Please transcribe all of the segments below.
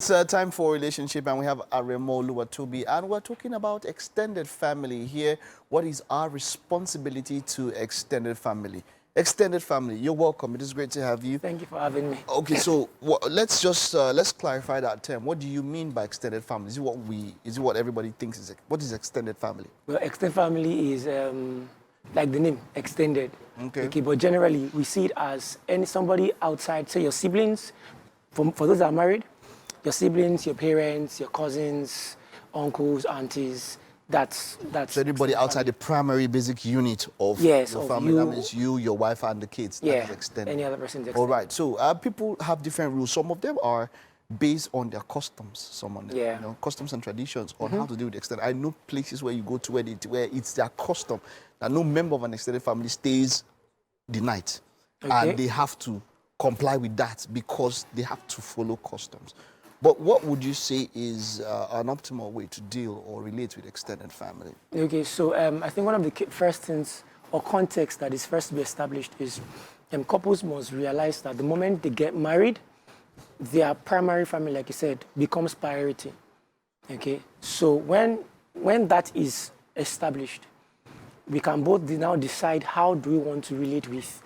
It's time for relationship, and we have Aremo Luwatobi, and we're talking about extended family here. What is our responsibility to extended family? Extended family, you're welcome. It is great to have you. Thank you for having me. Okay, so let's just let's clarify that term. What do you mean by extended family? Is it what everybody thinks is? What is extended family? Well, extended family is like the name, extended. Okay, but generally we see it as somebody outside, say your siblings. For those that are married, your siblings, your parents, your cousins, uncles, aunties. That's so anybody outside the primary basic unit of your family. That means you, your wife, and the kids. Yeah, that is extended. Any other person is extended. All right. So people have different rules. Some of them are based on their customs. Some of them, you know, customs and traditions on how to deal with extended. I know places where you go to where it's their custom that no member of an extended family stays the night, and they have to comply with that because they have to follow customs. But what would you say is an optimal way to deal or relate with extended family? Okay, so I think one of the first things or context that is first to be established is couples must realize that the moment they get married, their primary family, like you said, becomes priority. Okay, so when that is established, we can both now decide how do we want to relate with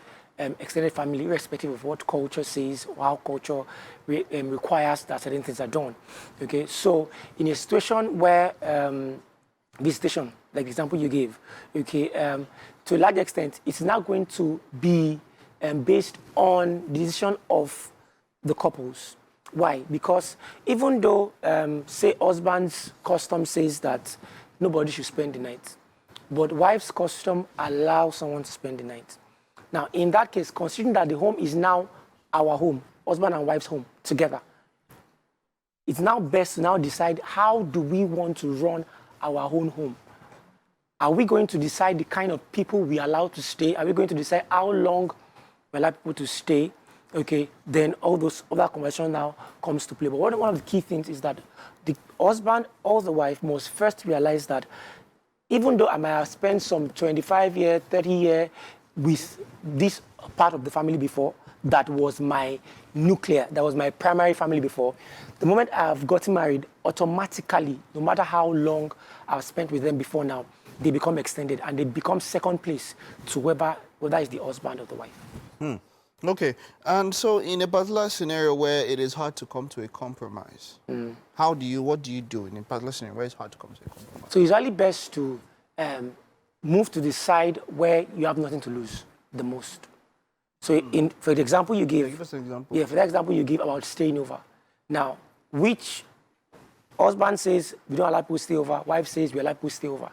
extended family, irrespective of what culture says or how culture requires that certain things are done. Okay, so in a situation where visitation, like the example you gave, okay, to a large extent, it's not going to be based on the decision of the couples. Why? Because even though, say, husband's custom says that nobody should spend the night, but wife's custom allows someone to spend the night. Now, in that case, considering that the home is now our home, husband and wife's home together, it's now best to now decide how do we want to run our own home. Are we going to decide the kind of people we allow to stay? Are we going to decide how long we allow people to stay? Okay, then all those other conversations now comes to play. But one of the key things is that the husband or the wife must first realize that even though I might have spent some 25 years, 30 years with this part of the family before, that was my nuclear, that was my primary family before, the moment I've gotten married, automatically, no matter how long I've spent with them before now, they become extended and they become second place to whether it's the husband or the wife. Okay, and so in a particular scenario where it is hard to come to a compromise, what do you do in a particular scenario where it's hard to come to a compromise? So it's really best to move to the side where you have nothing to lose the most. So for the example you give us an example. Yeah, for the example you give about staying over. Now, which husband says we don't allow people to stay over, wife says we allow people to stay over.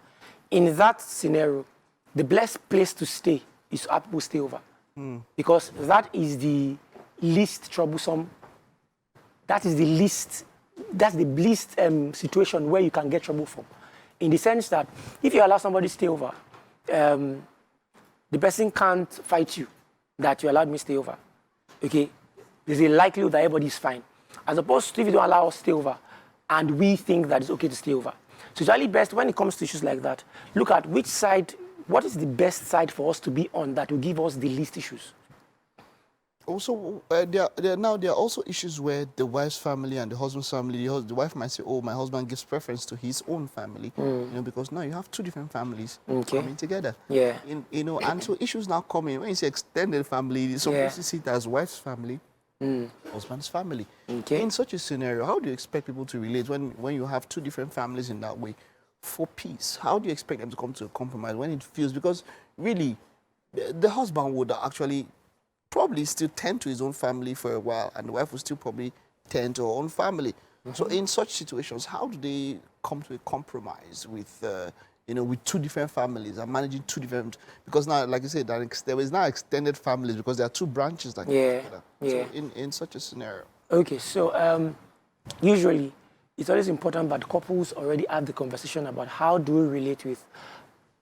In that scenario, the best place to stay is to have people stay over. Because that is the least troublesome, that's the least situation where you can get trouble from. In the sense that if you allow somebody to stay over, the person can't fight you that you allowed me to stay over. Okay? There's a likelihood that everybody is fine. As opposed to if you don't allow us to stay over and we think that it's okay to stay over. So it's really best when it comes to issues like that, look at which side, what is the best side for us to be on that will give us the least issues. Also, there are also issues where the wife's family and the husband's family, the wife might say, oh, my husband gives preference to his own family, you know, because now you have two different families coming together. Yeah. You know, and so issues now come in. When you say extended family, some people see it as wife's family, husband's family. In such a scenario, how do you expect people to relate when you have two different families in that way? For peace, how do you expect them to come to a compromise when it feels, because really, the husband would actually probably still tend to his own family for a while, and the wife will still probably tend to her own family. So in such situations, how do they come to a compromise with, you know, with two different families and managing two different, because now, like you said, there is now extended families because there are two branches that get together. So in such a scenario. Okay, so usually it's always important that couples already have the conversation about how do we relate with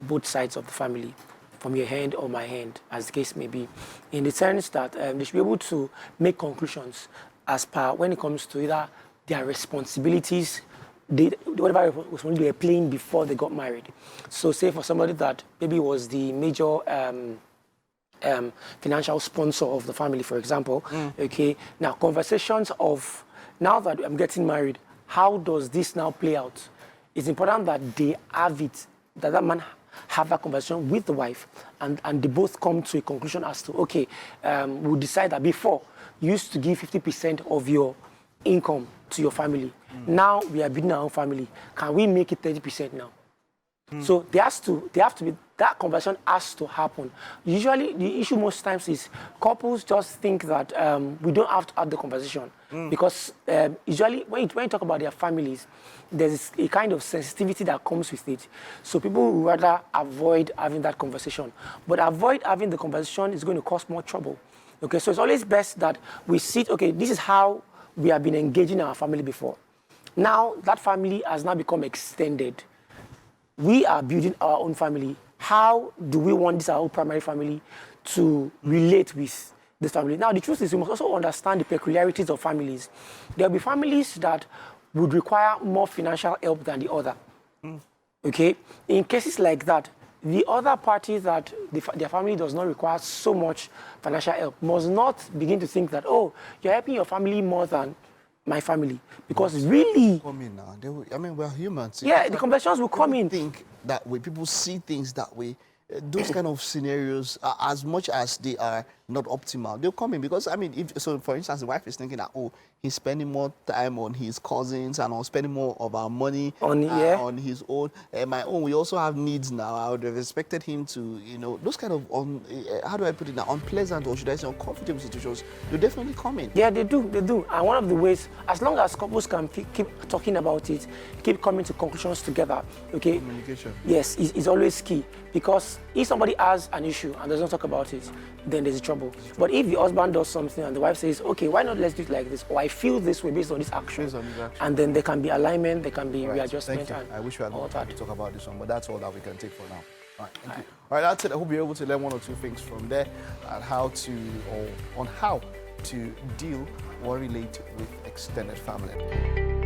both sides of the family, from your hand or my hand, as the case may be, in the sense that they should be able to make conclusions as per when it comes to either their responsibilities, whatever responsibility they were playing before they got married. So say for somebody that maybe was the major financial sponsor of the family, for example, okay, now conversations of now that I'm getting married, how does this now play out? It's important that they have it, that man have that conversation with the wife, and they both come to a conclusion as to, okay, we'll decide that before you used to give 50% of your income to your family. Now we are building our own family. Can we make it 30% now? So they have to be, that conversation has to happen. Usually the issue most times is couples just think that we don't have to have the conversation because usually when you talk about their families, there's a kind of sensitivity that comes with it. So people would rather avoid having that conversation. But avoid having the conversation is going to cause more trouble. Okay, so it's always best that we sit, okay, this is how we have been engaging our family before. Now that family has now become extended. We are building our own family. How do we want this, our own primary family, to relate with this family? Now, the truth is we must also understand the peculiarities of families. There will be families that would require more financial help than the other. Okay? In cases like that, the other party that their family does not require so much financial help must not begin to think that, oh, you're helping your family more than my family, because really, I mean, we're humans. Yeah, the conversations will come in. Think that way. People see things that way. Those kind of scenarios, as much as they are not optimal, they'll come in because, I mean, so for instance, the wife is thinking that, oh, he's spending more time on his cousins and on spending more of our money on his own. My own, we also have needs now. I would have expected him to, you know, those kind of, how do I put it now, unpleasant, or should I say uncomfortable situations, they definitely come in. Yeah, they do. And one of the ways, as long as couples can keep talking about it, keep coming to conclusions together, okay? Communication. Yes, it's always key, because if somebody has an issue and doesn't talk about it, then there's trouble. But if the husband does something and the wife says, okay, why not let's do it like this, or I feel this way based on this action, and then there can be alignment, there can be readjustment. Thank you. I wish we had more time to talk about this one, but that's all that we can take for now. All right, thank you. All right, that's it. I hope you're able to learn one or two things from there on how to deal or relate with extended family.